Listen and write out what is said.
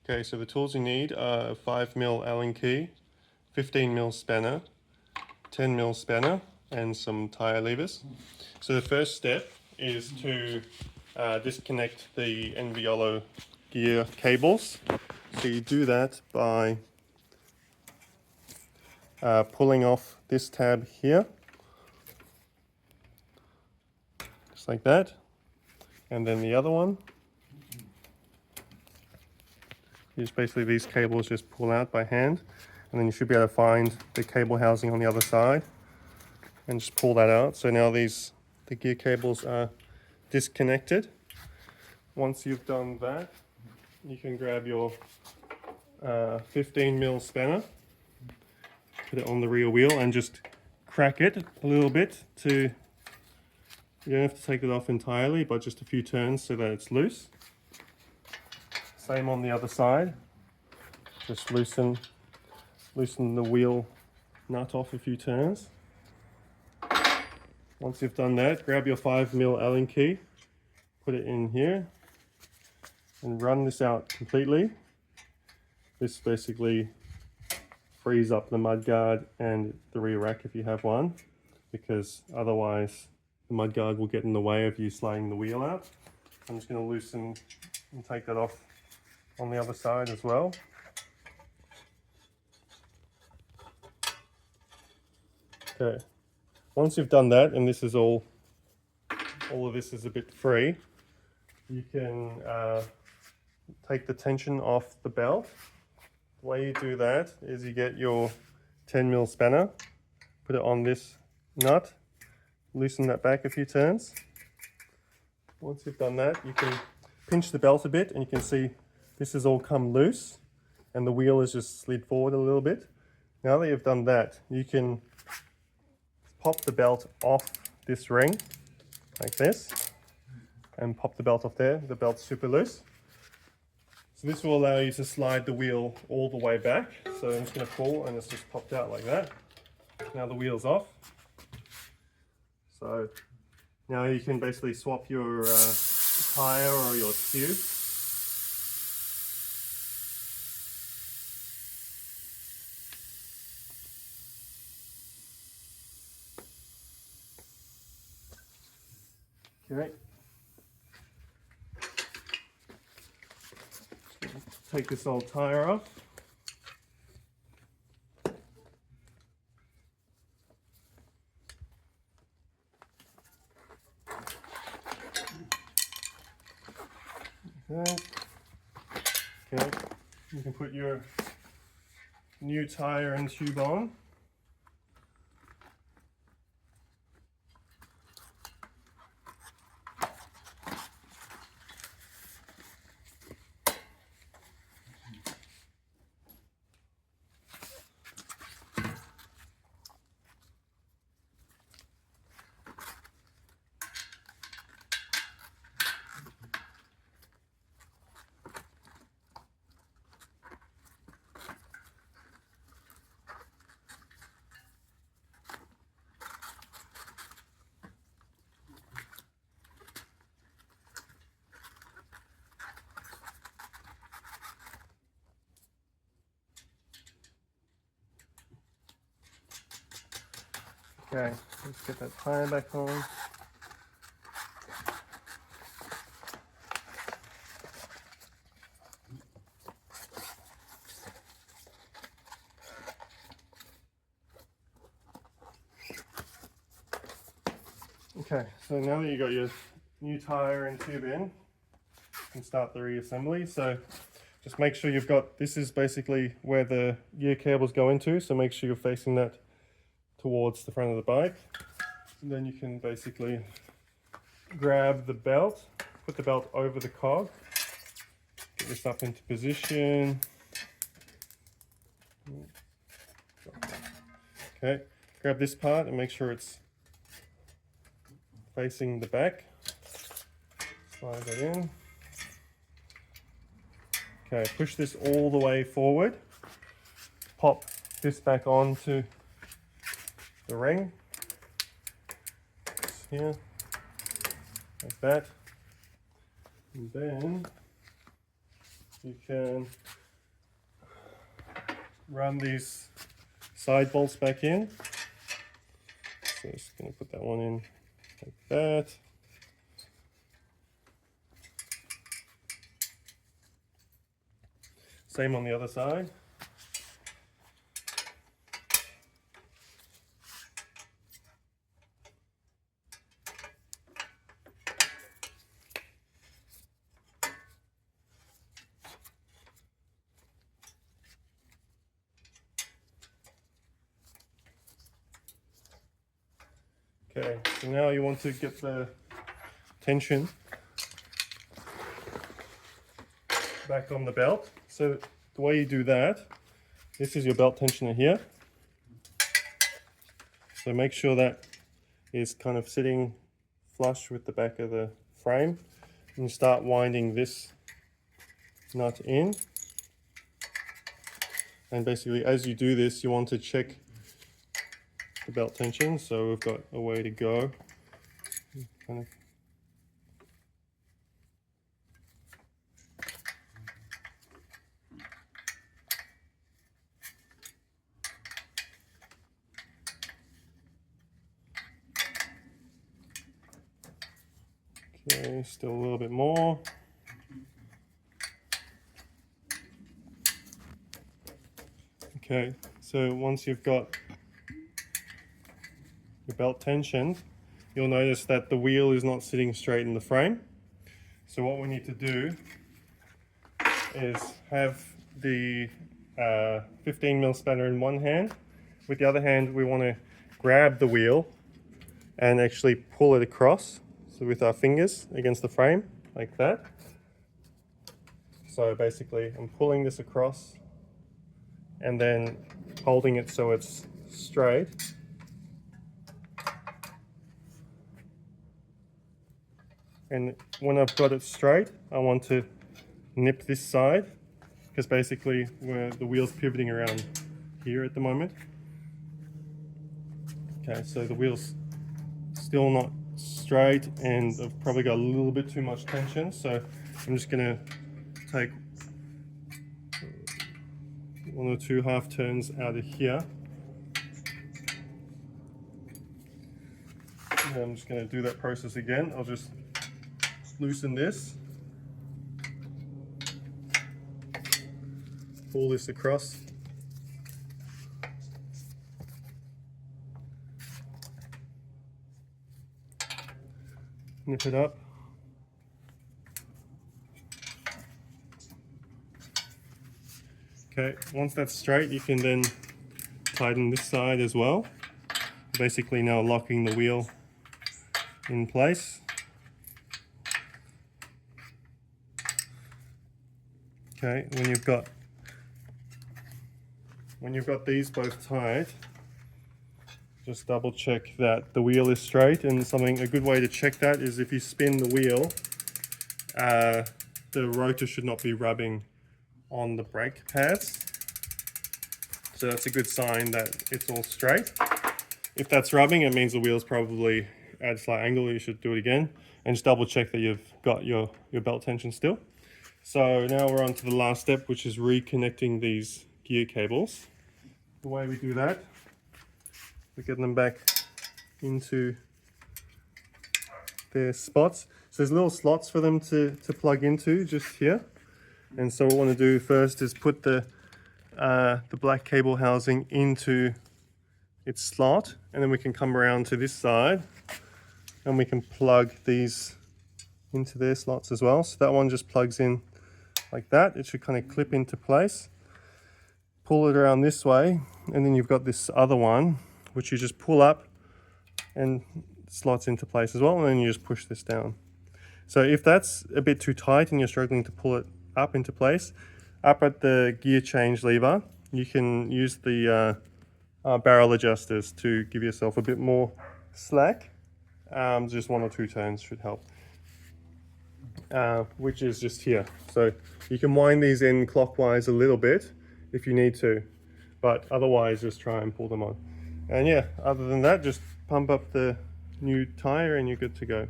Okay, so the tools you need are a 5mm Allen key, 15mm spanner, 10mm spanner, and some tire levers. So the first step is to disconnect the Enviolo gear cables. So you do that by pulling off this tab here, just like that, and then the other one. Just basically these cables just pull out by hand, and then you should be able to find the cable housing on the other side and just pull that out. So now the gear cables are disconnected. Once you've done that, you can grab your 15mm spanner, put it on the rear wheel and just crack it a little bit you don't have to take it off entirely, but just a few turns so that it's loose. Same on the other side. Just loosen the wheel nut off a few turns. Once you've done that, grab your 5mm Allen key, put it in here, and run this out completely. This basically frees up the mudguard and the rear rack if you have one, because otherwise the mudguard will get in the way of you sliding the wheel out. I'm just going to loosen and take that off on the other side as well. Okay, once you've done that, and this is all of this is a bit free, you can take the tension off the belt. The way you do that is you get your 10mm spanner, put it on this nut, loosen that back a few turns. Once you've done that, you can pinch the belt a bit and you can see this has all come loose and the wheel has just slid forward a little bit. Now that you've done that, you can pop the belt off this ring like this and pop the belt off there. The belt's super loose. So this will allow you to slide the wheel all the way back. So I'm just going to pull and it's just popped out like that. Now the wheel's off. So now you can basically swap your tire or your tube. Okay. Take this old tire off. Okay. Okay. You can put your new tire and tube on. Okay, let's get that tire back on. Okay, so now that you got your new tire and tube in, you can start the reassembly. So just make sure you've got, this is basically where the gear cables go into, so make sure you're facing that towards the front of the bike. And then you can basically grab the belt, put the belt over the cog, get this up into position. Okay, grab this part and make sure it's facing the back. Slide that in. Okay, push this all the way forward. Pop this back onto the ring. Just here, like that. And then you can run these side bolts back in. So just going to put that one in like that. Same on the other side. Okay, so now you want to get the tension back on the belt. So the way you do that, this is your belt tensioner here. So make sure that is kind of sitting flush with the back of the frame. And you start winding this nut in. And basically as you do this, you want to check the belt tension, so we've got a way to go. Kind of. Okay, still a little bit more. Okay, so once you've got your belt tensioned, you'll notice that the wheel is not sitting straight in the frame. So what we need to do is have the 15mm spanner in one hand. With the other hand, we want to grab the wheel and actually pull it across. So with our fingers against the frame, like that. So basically, I'm pulling this across and then holding it so it's straight. And when I've got it straight, I want to nip this side, because basically the wheel's pivoting around here at the moment. Okay, so the wheel's still not straight and I've probably got a little bit too much tension, so I'm just going to take 1 or 2 half turns out of here. And I'm just going to do that process again. I'll just loosen this, pull this across, nip it up, okay, once that's straight you can then tighten this side as well, basically now locking the wheel in place. Okay, when you've got these both tied, just double check that the wheel is straight. And a good way to check that is if you spin the wheel, the rotor should not be rubbing on the brake pads. So that's a good sign that it's all straight. If that's rubbing, it means the wheel's probably at a slight angle. You should do it again and just double check that you've got your belt tension still. So now we're on to the last step, which is reconnecting these gear cables. The way we do that, we get them back into their spots. So there's little slots for them to plug into just here. And so what we want to do first is put the black cable housing into its slot, and then we can come around to this side and we can plug these into their slots as well. So that one just plugs in like that. It should kind of clip into place. Pull it around this way, and then you've got this other one which you just pull up and slots into place as well, and then you just push this down. So if that's a bit too tight and you're struggling to pull it up into place, up at the gear change lever you can use the barrel adjusters to give yourself a bit more slack. Just 1 or 2 turns should help. Which is just here. So you can wind these in clockwise a little bit if you need to, but otherwise just try and pull them on. And yeah, other than that, just pump up the new tire and you're good to go.